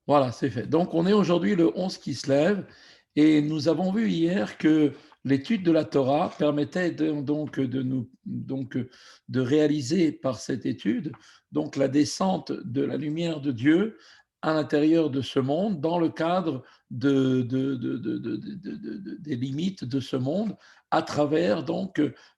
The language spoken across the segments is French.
Voilà, c'est fait. Donc, on est aujourd'hui le 11 qui se lève et nous avons vu hier que l'étude de la Torah permettait de réaliser par cette étude donc la descente de la lumière de Dieu à l'intérieur de ce monde dans le cadre des limites de ce monde à travers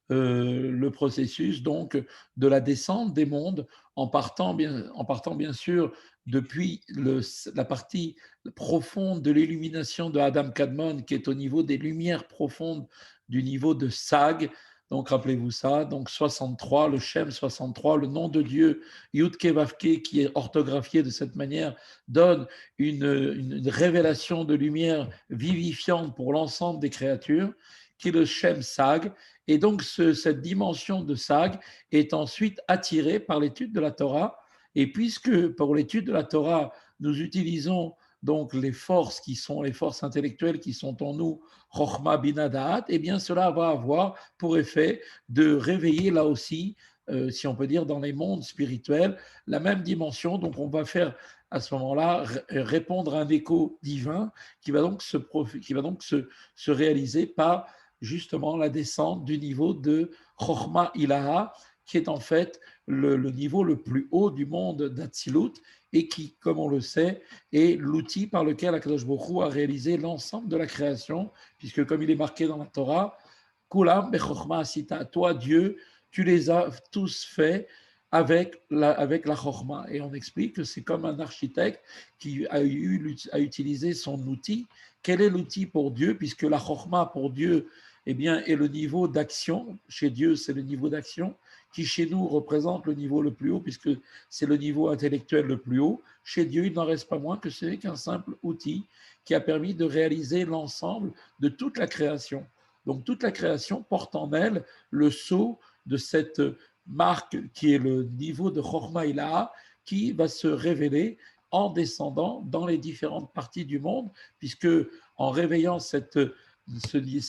le processus de la descente des mondes en partant bien sûr depuis la partie profonde de l'illumination de Adam Kadmon, qui est au niveau des lumières profondes du niveau de Sag. Donc, rappelez-vous ça. Donc, 63, le Shem 63, le nom de Dieu, Yudke Vavke, qui est orthographié de cette manière, donne une révélation de lumière vivifiante pour l'ensemble des créatures, qui est le Shem Sag. Et donc, cette dimension de Sag est ensuite attirée par l'étude de la Torah. Et puisque pour l'étude de la Torah, nous utilisons donc les forces qui sont les forces intellectuelles qui sont en nous, Chochma Bina Da'at, eh bien cela va avoir pour effet de réveiller là aussi, si on peut dire, dans les mondes spirituels, la même dimension. Donc on va faire à ce moment-là répondre à un écho divin qui va donc se réaliser par justement la descente du niveau de Chochma Ilaha, qui est en fait le niveau le plus haut du monde d'Atsilut et qui, comme on le sait, est l'outil par lequel Akadosh Baruch Hu a réalisé l'ensemble de la création, puisque comme il est marqué dans la Torah, Kulam bechorma asita, toi Dieu, tu les as tous faits avec la chorma. Et on explique que c'est comme un architecte qui a utilisé son outil. Quel est l'outil pour Dieu? Puisque la chorma pour Dieu eh bien, est le niveau d'action. Chez Dieu, c'est le niveau d'action qui chez nous représente le niveau le plus haut, puisque c'est le niveau intellectuel le plus haut. Chez Dieu, il n'en reste pas moins que ce n'est qu'un simple outil qui a permis de réaliser l'ensemble de toute la création. Donc toute la création porte en elle le sceau de cette marque qui est le niveau de Chorma Ilaha, qui va se révéler en descendant dans les différentes parties du monde, puisque en réveillant cette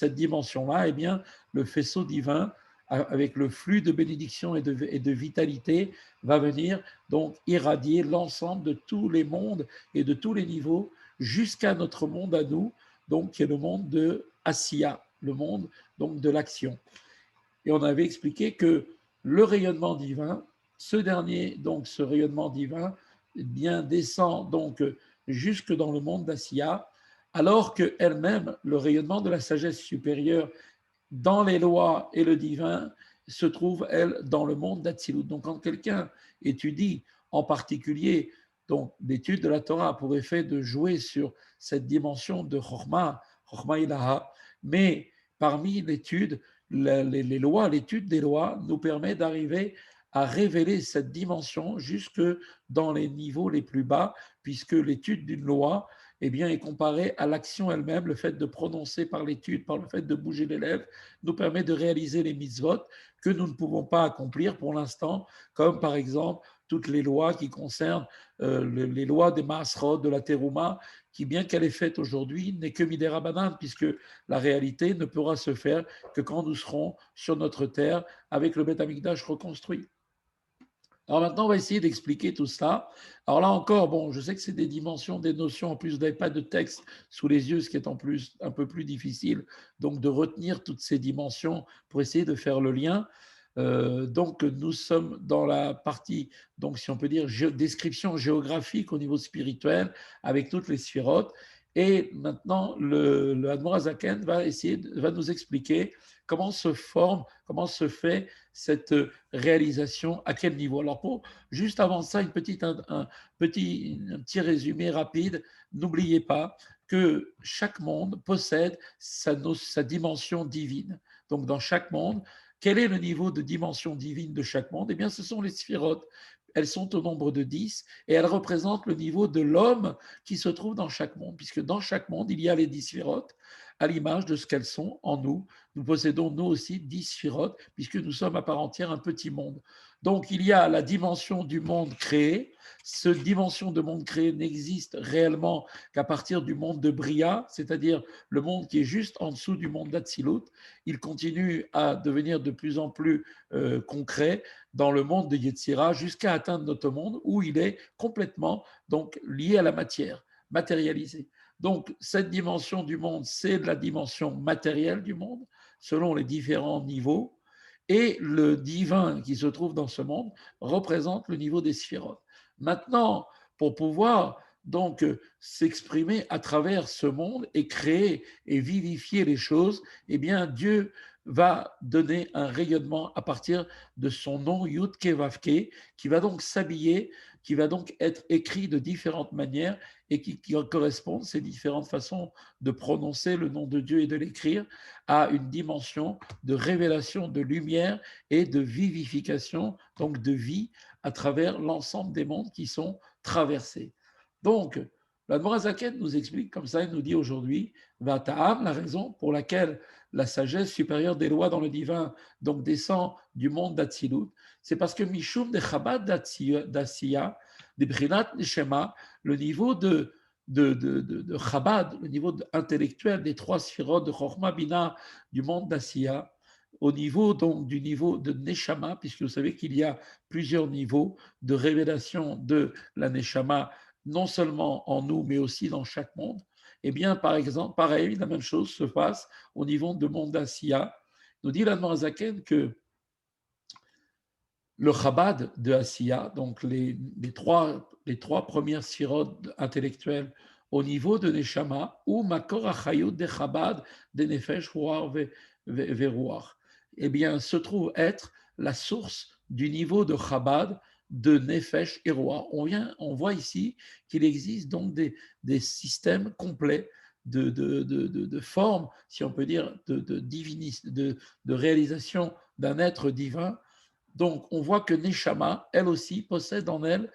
dimension-là, eh bien, le faisceau divin avec le flux de bénédiction et de vitalité, va venir donc irradier l'ensemble de tous les mondes et de tous les niveaux jusqu'à notre monde à nous, donc qui est le monde de Asiya, le monde donc de l'action. Et on avait expliqué que le rayonnement divin, ce rayonnement divin, eh bien descend donc jusque dans le monde d'Asiya, alors que elle-même, le rayonnement de la sagesse supérieure dans les lois et le divin se trouve, elle, dans le monde d'Atsilut. Donc, quand quelqu'un étudie en particulier donc l'étude de la Torah a pour effet de jouer sur cette dimension de Chorma, Chorma Ilaha, mais parmi l'étude, les lois, l'étude des lois nous permet d'arriver à révéler cette dimension jusque dans les niveaux les plus bas, puisque l'étude d'une loi eh bien, est comparée à l'action elle-même, le fait de prononcer par l'étude, par le fait de bouger les lèvres, nous permet de réaliser les mitzvot que nous ne pouvons pas accomplir pour l'instant, comme par exemple toutes les lois qui concernent les lois des Maasrot, de la Terouma, qui, bien qu'elle est faite aujourd'hui, n'est que Midera Banane, puisque la réalité ne pourra se faire que quand nous serons sur notre terre avec le Beth Amikdash reconstruit. Alors maintenant, on va essayer d'expliquer tout ça. Alors là encore, bon, je sais que c'est des dimensions, des notions. En plus, vous n'avez pas de texte sous les yeux, ce qui est en plus un peu plus difficile. Donc, de retenir toutes ces dimensions pour essayer de faire le lien. Donc, nous sommes dans la partie, donc, si on peut dire, description géographique au niveau spirituel, avec toutes les sphirotes. Et maintenant, le Admorazaken va nous expliquer comment se forme, comment se fait cette réalisation, à quel niveau. Alors, juste avant ça, un petit résumé rapide. N'oubliez pas que chaque monde possède sa dimension divine. Donc, dans chaque monde, quel est le niveau de dimension divine de chaque monde? Eh bien, ce sont les sphirotes. Elles sont au nombre de 10 et elles représentent le niveau de l'homme qui se trouve dans chaque monde, puisque dans chaque monde, il y a les 10 sphirotes à l'image de ce qu'elles sont en nous. Nous possédons nous aussi 10 sphirotes, puisque nous sommes à part entière un petit monde. Donc il y a la dimension du monde créé. Cette dimension de monde créé n'existe réellement qu'à partir du monde de Bria, c'est-à-dire le monde qui est juste en dessous du monde d'Atsilut. Il continue à devenir de plus en plus concret dans le monde de Yetzira jusqu'à atteindre notre monde où il est complètement donc lié à la matière. matérialisé. Donc, cette dimension du monde, c'est la dimension matérielle du monde, selon les différents niveaux, et le divin qui se trouve dans ce monde représente le niveau des sphérotes. Maintenant, pour pouvoir donc s'exprimer à travers ce monde et créer et vivifier les choses, eh bien Dieu va donner un rayonnement à partir de son nom Yud Kevavke, qui va donc s'habiller, qui va donc être écrit de différentes manières et qui correspondent, ces différentes façons de prononcer le nom de Dieu et de l'écrire, à une dimension de révélation, de lumière et de vivification, donc de vie à travers l'ensemble des mondes qui sont traversés. Donc, l'Admorazaken nous explique comme ça, il nous dit aujourd'hui, Vata'am, la raison pour laquelle la sagesse supérieure des lois dans le divin donc descend du monde d'Atsilut, c'est parce que Mishum de Chabad d'Asiya, de Brinat Neshama, le niveau de Chabad, le niveau intellectuel des trois sphirotes de Chochma Bina du monde d'Asiya, au niveau donc du niveau de Neshama, puisque vous savez qu'il y a plusieurs niveaux de révélation de la Neshama, non seulement en nous, mais aussi dans chaque monde. Eh bien, par exemple, pareil, la même chose se passe au niveau de monde d'Asiya. Nous dit l'Admorazaken que le Chabad de Asiya, donc les trois premières sirotes intellectuelles au niveau de Neshama, ou Makor Achayut de Chabad de Nefesh, Ruach Veruach, eh bien, se trouve être la source du niveau de Chabad de Nefesh et Ruach. On voit ici qu'il existe donc des systèmes complets de formes, si on peut dire, de réalisation d'un être divin. Donc, on voit que Neshama, elle aussi, possède en elle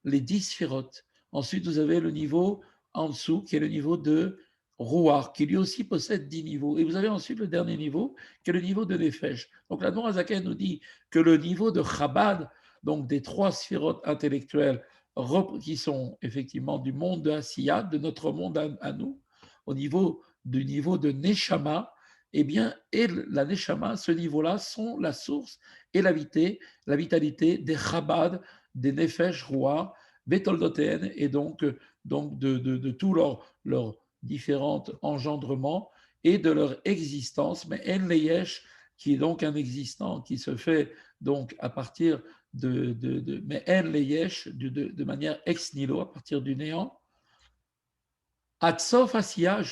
les 10 sphérotes. Ensuite, vous avez le niveau en dessous, qui est le niveau de Ruach, qui lui aussi possède 10 niveaux. Et vous avez ensuite le dernier niveau, qui est le niveau de Nefesh. Donc, la Nourazaken nous dit que le niveau de Chabad, donc des trois sphérotes intellectuelles, qui sont effectivement du monde de Asiya, de notre monde à nous, au niveau du niveau de Neshama, eh bien, et la Neshama, ce niveau-là, sont la source et la vitalité des Chabad, des Nefesh Roi, Betoldoten, et donc de tous leurs différents engendrements et de leur existence, mais En Leyesh, qui est donc un existant qui se fait donc à partir mais En Leyesh, de manière ex nihilo, à partir du néant, Atsof Asiya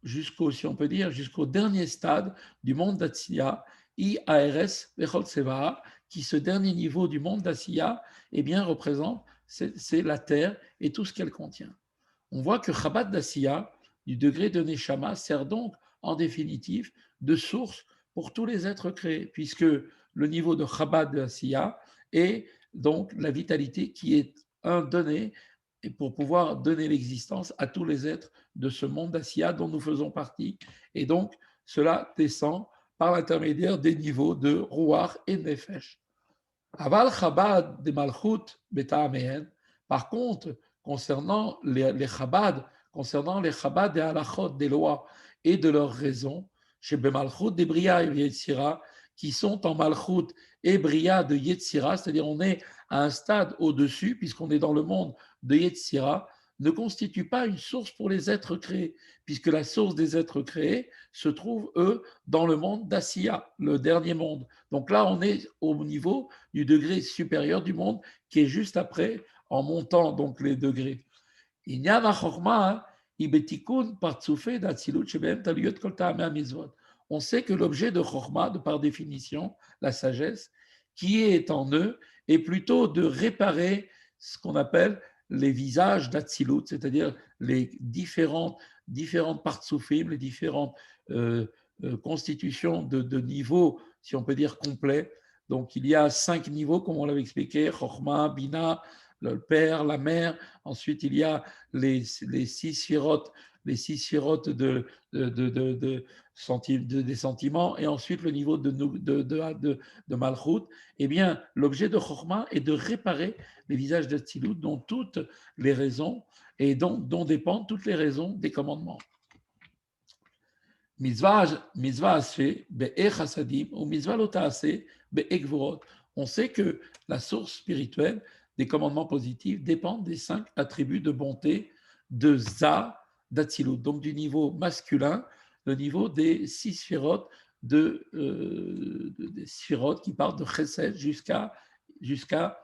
jusqu'au, si on peut dire, jusqu'au dernier stade du monde d'Atsiya, IARS Vechol Seva, qui ce dernier niveau du monde d'Asiya, eh bien, représente, c'est la terre et tout ce qu'elle contient. On voit que Chabad d'Asiya, du degré de Neshama, sert donc en définitive de source pour tous les êtres créés, puisque le niveau de Chabad d'Asiya est donc la vitalité qui est un donné et pour pouvoir donner l'existence à tous les êtres de ce monde d'Asiya dont nous faisons partie. Et donc, cela descend par l'intermédiaire des niveaux de Ruach et Nefesh. Aval Chabad de Malchut Beta'amehen. Par contre, concernant les Chabad, concernant les Chabad des halachot, des lois et de leurs raisons, chez Bemalchut des Bria et Yetzira, qui sont en Malchut et Bria de Yetzira, c'est-à-dire on est à un stade au-dessus, puisqu'on est dans le monde de Yetzira, ne constitue pas une source pour les êtres créés, puisque la source des êtres créés se trouve, eux, dans le monde d'Asiya, le dernier monde. Donc là, on est au niveau du degré supérieur du monde, qui est juste après, en montant donc les degrés. On sait que l'objet de Chorma, de par définition, la sagesse, qui est en eux, est plutôt de réparer ce qu'on appelle les visages d'Atsilut, c'est-à-dire les différentes partsoufim, les différentes constitutions de niveaux, si on peut dire, complets. Donc, il y a 5 niveaux, comme on l'avait expliqué, Chorma, Bina, le père, la mère. Ensuite, il y a les 6 sphirotes, des sentiments, et ensuite le niveau de Malchut. Eh bien, l'objet de Chorma est de réparer les visages d'Atsilut, dont toutes les raisons, et dont dépendent toutes les raisons des commandements. Mitzvah asfeh be'ech hasadim ou mitzvah lo ta'aseh be'ech gvorot. On sait que la source spirituelle des commandements positifs dépend des 5 attributs de bonté de Za d'Atsilut, donc du niveau masculin, le niveau des 6 sphirotes des sphirotes qui partent de Chesed jusqu'à jusqu'à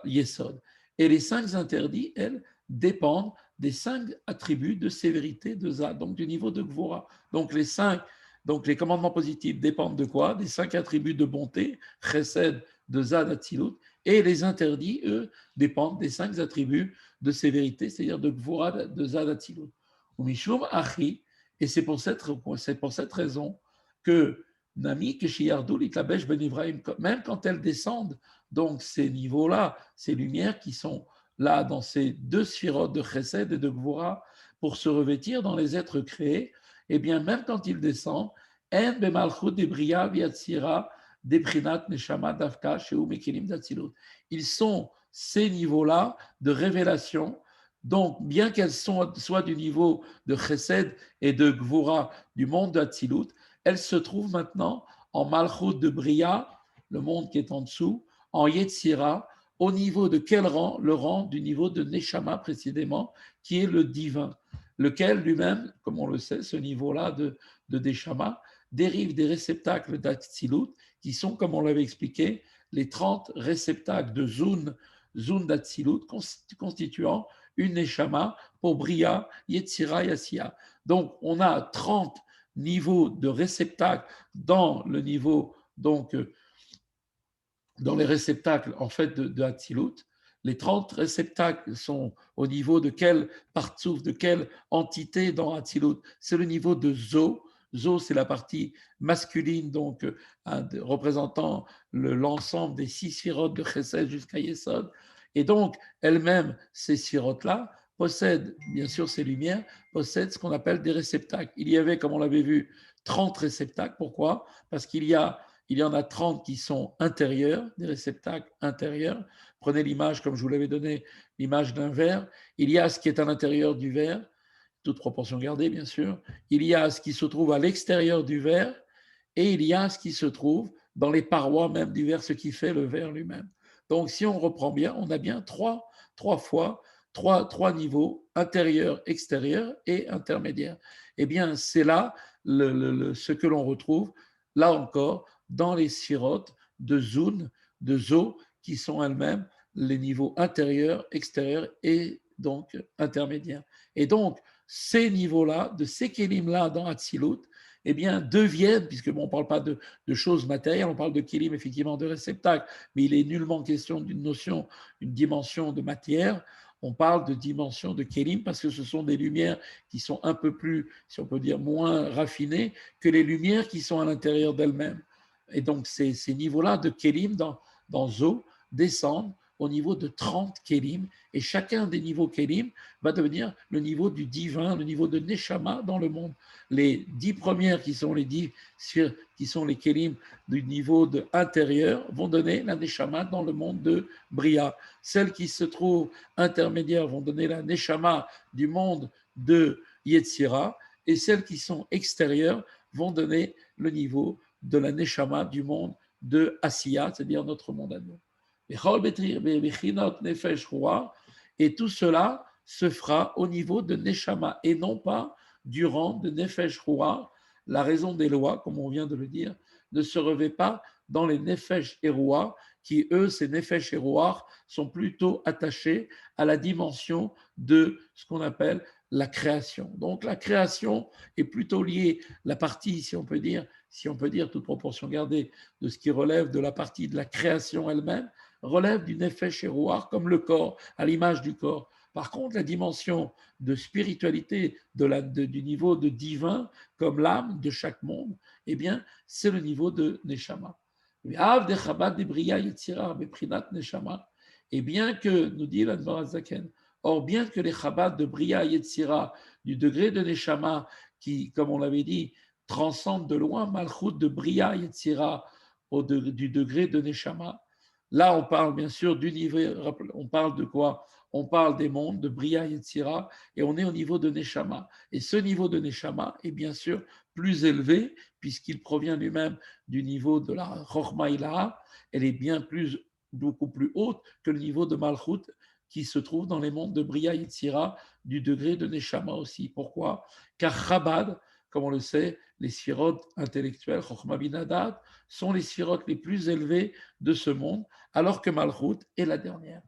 Yesod. Et les 5 interdits, elles, dépendent des 5 attributs de sévérité de Za, donc du niveau de Gvora. Donc les commandements positifs dépendent de quoi? Des 5 attributs de bonté, Chesed, de Za, d'Atsilut, et les interdits, eux, dépendent des 5 attributs de sévérité, c'est-à-dire de Gvora, de Za, d'Atsilut. Ou Mishum Achi, et c'est pour cette raison que Nami, Keshiyardou, Litlabesh, Ben Ibrahim, même quand elles descendent, donc ces niveaux-là, ces lumières qui sont là dans ces 2 sphirotes de Chesed et de Gvora pour se revêtir dans les êtres créés, eh bien, même quand ils descendent, En Bemalchut de Bria Viatsira Deprinat Neshama Davka Sheu Mekilim Datzilut. Ils sont ces niveaux-là de révélation. Donc, bien qu'elles soient du niveau de Chesed et de Gvura du monde d'Atsilut, elles se trouvent maintenant en Malchut de Bria, le monde qui est en dessous, en Yetzira, au niveau de quel rang? Le rang du niveau de Neshama précisément, qui est le divin, lequel lui-même, comme on le sait, ce niveau-là de Neshama, dérive des réceptacles d'Atsilut, qui sont, comme on l'avait expliqué, les 30 réceptacles de Zun d'Atsilut, constituant une Neshama pour Bria, Yetzira, Yassia. Donc, on a 30 niveaux de réceptacles dans le niveau, donc, dans les réceptacles en fait de Hatzilut. Les 30 réceptacles sont au niveau de quel partsouf, de quelle entité dans Hatzilut? C'est le niveau de Zo. Zo, c'est la partie masculine, donc représentant l'ensemble des 6 sphirotes de Chesed jusqu'à Yesod. Et donc, elles-mêmes, ces sphirotes-là, possèdent, bien sûr, ces lumières, possèdent ce qu'on appelle des réceptacles. Il y avait, comme on l'avait vu, 30 réceptacles. Pourquoi? Parce il y en a 30 qui sont intérieurs, des réceptacles intérieurs. Prenez l'image, comme je vous l'avais donné, l'image d'un verre. Il y a ce qui est à l'intérieur du verre, toute proportion gardée, bien sûr. Il y a ce qui se trouve à l'extérieur du verre et il y a ce qui se trouve dans les parois même du verre, ce qui fait le verre lui-même. Donc, si on reprend bien, on a bien trois niveaux, intérieur, extérieur et intermédiaire. Eh bien, c'est là ce que l'on retrouve, là encore, dans les sphirotes de Zun, de Zo, qui sont elles-mêmes les niveaux intérieurs, extérieurs et donc intermédiaires. Et donc, ces niveaux-là, de ces kélim-là dans Hatzilut, eh bien, deviennent, puisque bon, on ne parle pas de choses matérielles, on parle de kélim, effectivement, de réceptacle, mais il est nullement question d'une notion, une dimension de matière. On parle de dimension de kélim parce que ce sont des lumières qui sont un peu plus, si on peut dire, moins raffinées que les lumières qui sont à l'intérieur d'elles-mêmes. Et donc, ces niveaux-là de kélim dans Zo descendent au niveau de 30 kélim, et chacun des niveaux kélim va devenir le niveau du divin, le niveau de Neshama dans le monde. Les 10 premières qui sont les kélim du niveau de intérieur vont donner la Neshama dans le monde de Bria. Celles qui se trouvent intermédiaires vont donner la Neshama du monde de Yetzira, et celles qui sont extérieures vont donner le niveau de la Neshama du monde de Asiya, c'est-à-dire notre monde à nous. Et tout cela se fera au niveau de Neshama et non pas du rang de Nefesh Ruach. La raison des lois, comme on vient de le dire, ne se revêt pas dans les Nefesh et Ruach, qui eux, ces Nefesh et Ruach, sont plutôt attachés à la dimension de ce qu'on appelle la création. Donc la création est plutôt liée, la partie, si on peut dire, toute proportion gardée, de ce qui relève de la partie de la création elle-même, relève du nefesh et ruach, comme le corps, à l'image du corps. Par contre, la dimension de spiritualité du niveau de divin, comme l'âme de chaque monde, eh bien, c'est le niveau de Neshama. Et bien que, nous dit l'Advar Zaken, or bien que les Chabad de Bria Yetzira, du degré de Neshama, qui, comme on l'avait dit, transcendent de loin Malchut de Bria Yetzira du degré de Neshama, là on parle bien sûr du niveau, on parle de quoi? On parle des mondes, de Bria Yetzira, et on est au niveau de Neshama. Et ce niveau de Neshama est bien sûr plus élevé, puisqu'il provient lui-même du niveau de la Chochma Ilaha, elle est beaucoup plus haute que le niveau de Malchut, qui se trouvent dans les mondes de Bria Yetzira, du degré de Neshama aussi. Pourquoi? Car Chabad, comme on le sait, les sphirotes intellectuelles, Chokhmah Binadat, sont les sphirotes les plus élevées de ce monde, alors que Malchut est la dernière.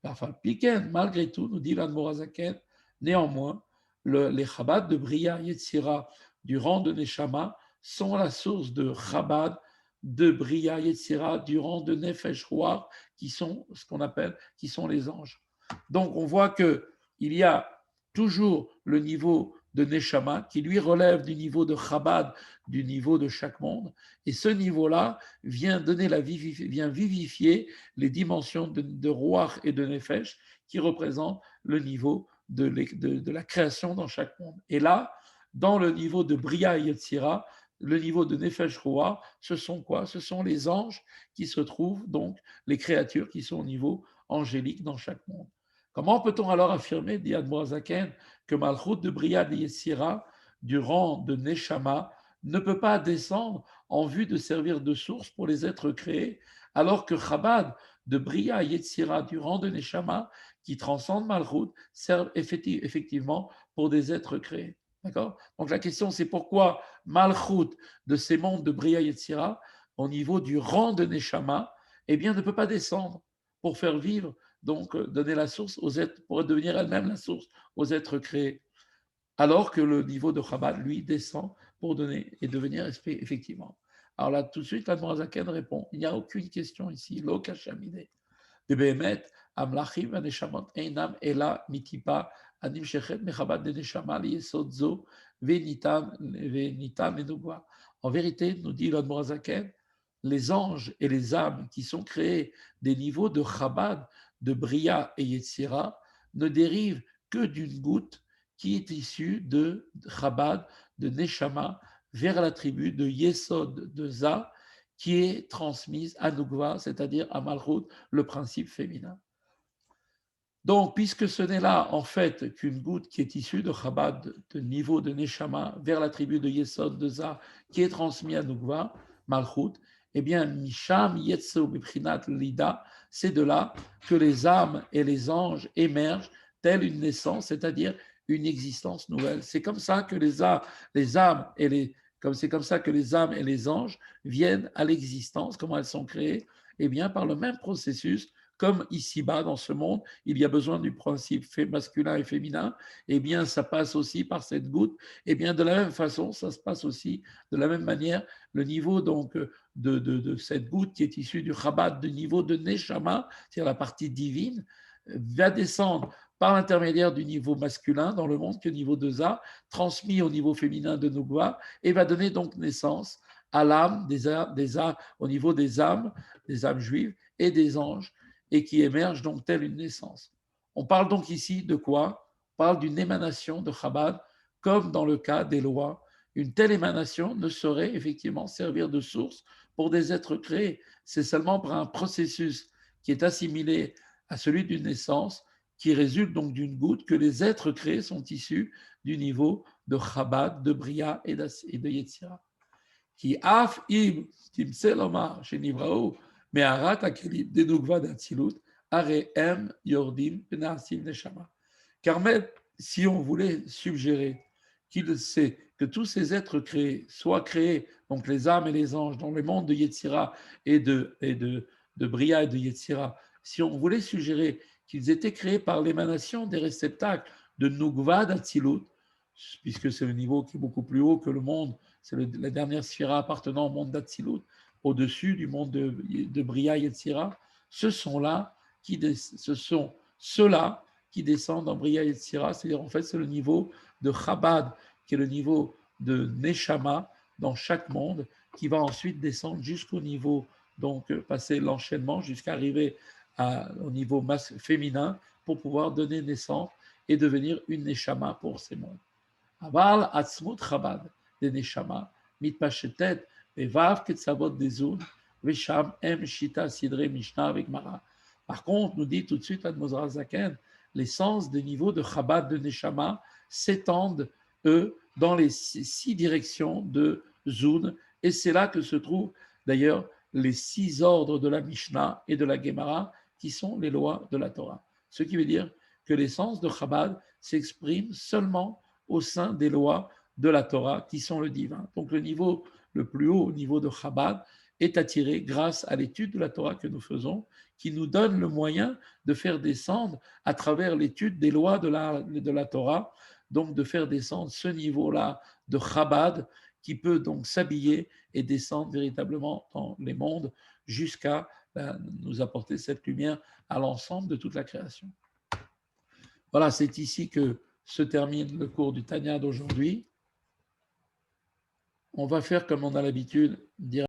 Enfin, Piken, malgré tout, nous dit l'Admorazaken, néanmoins, les Chabad de Bria Yetzira du rang de Neshama sont la source de Chabad de Bria Yetzira du rang de Nefesh Ruach, qui sont ce qu'on appelle, qui sont les anges. Donc, on voit que il y a toujours le niveau de Neshama qui lui relève du niveau de Chabad, du niveau de chaque monde, et ce niveau-là vient donner vient vivifier les dimensions de Ruach et de Nefesh qui représentent le niveau de la création dans chaque monde. Et là, dans le niveau de Bria et Yetzira, le niveau de Nefesh Ruach, ce sont quoi? Ce sont les anges qui se trouvent, donc les créatures qui sont au niveau angélique dans chaque monde. Comment peut-on alors affirmer, dit Admoazaken, que Malchut de Bria et Yetzira, du rang de Neshama, ne peut pas descendre en vue de servir de source pour les êtres créés, alors que Chabad de Bria et Yetzira, du rang de Neshama, qui transcende Malchut, servent effectivement pour des êtres créés. D'accord? Donc la question, c'est pourquoi Malchut de ces mondes de Bria et Yetzira, au niveau du rang de Neshama, eh bien, ne peut pas descendre pour faire vivre, donc donner la source aux êtres, pour devenir elle-même la source aux êtres créés. Alors que le niveau de Chabad, lui, descend pour donner et devenir effectivement. Alors là, tout de suite, la Morazaken répond, il n'y a aucune question ici, lo kachamide. De Behemet, Amlachim, Aneshamot, Einam, Ela, Mitipa, Anim Shechet, Mechabad, de Neshama, Liesod, Zo, Venitam, Menugwa. En vérité, nous dit l'Admorazaken, les anges et les âmes qui sont créés des niveaux de Chabad, de Bria et Yetzira, ne dérivent que d'une goutte qui est issue de Chabad, de Neshama, vers la tribu de Yesod, de Za, qui est transmise à Nukva, c'est-à-dire à Malchut, le principe féminin. Donc, puisque ce n'est là, en fait, qu'une goutte qui est issue de Chabad, de niveau de Neshama, vers la tribu de Yesod, de Za, qui est transmise à Nukva, Malchut, eh bien, Misham Yetzeu Biprinat Lida, c'est de là que les âmes et les anges émergent, telle une naissance, c'est-à-dire une existence nouvelle. C'est comme ça que les âmes et les comme c'est comme ça que les âmes et les anges viennent à l'existence, comment elles sont créées, eh bien par le même processus, comme ici-bas dans ce monde, il y a besoin du principe masculin et féminin, eh bien ça passe aussi par cette goutte, eh bien de la même façon, ça se passe aussi de la même manière, le niveau donc de cette goutte qui est issue du Chabad, du niveau de Neshama, c'est-à-dire la partie divine, va descendre par l'intermédiaire du niveau masculin dans le monde, que niveau de Za, transmis au niveau féminin de Nugwa, et va donner donc naissance à l'âme au niveau des âmes juives et des anges, et qui émerge donc telle une naissance. On parle donc ici de quoi? On parle d'une émanation de Chabad, comme dans le cas des lois. Une telle émanation ne saurait effectivement servir de source pour des êtres créés. C'est seulement par un processus qui est assimilé à celui d'une naissance, qui résulte donc d'une goutte, que les êtres créés sont issus du niveau de Chabad, de Bria et de Yetzira. Qui af im timseloma shenivrao me'arat akelim denugva d'atzilut areem yordim penarsim neshama. Car même si on voulait suggérer qu'il sait que tous ces êtres créés soient créés, donc les âmes et les anges, dans le monde de Yetzira et de Bria et de Yetzira, si on voulait suggérer qu'ils étaient créés par l'émanation des réceptacles de Nugva d'Atzilut, puisque c'est le niveau qui est beaucoup plus haut que le monde, c'est la dernière sphira appartenant au monde d'Atzilut, au-dessus du monde de Bria et Yetzira, ce sont ceux-là qui descendent en Bria et Yetzira, c'est-à-dire en fait c'est le niveau de Chabad, qui est le niveau de Neshama dans chaque monde, qui va ensuite descendre jusqu'au niveau, donc passer l'enchaînement jusqu'à arriver au niveau féminin pour pouvoir donner naissance et devenir une Neshama pour ces mondes. Aval atzmut Chabad de Neshama mitpashetet vevav ketzavot dezun vesham em shita sidre Mishnah avec Mara. Par contre, nous dit tout de suite Admozra Zaken, l'essence des niveaux de Chabad de Neshama s'étendent, eux, dans les 6 directions de Zun, et c'est là que se trouvent d'ailleurs les 6 ordres de la Mishnah et de la Gemara, qui sont les lois de la Torah. Ce qui veut dire que l'essence de Chabad s'exprime seulement au sein des lois de la Torah qui sont le divin. Donc le niveau le plus haut, au niveau de Chabad, est attiré grâce à l'étude de la Torah que nous faisons, qui nous donne le moyen de faire descendre à travers l'étude des lois de la Torah, donc de faire descendre ce niveau-là de Chabad qui peut donc s'habiller et descendre véritablement dans les mondes jusqu'à nous apporter cette lumière à l'ensemble de toute la création. Voilà, c'est ici que se termine le cours du Tanya d'aujourd'hui. On va faire comme on a l'habitude, dire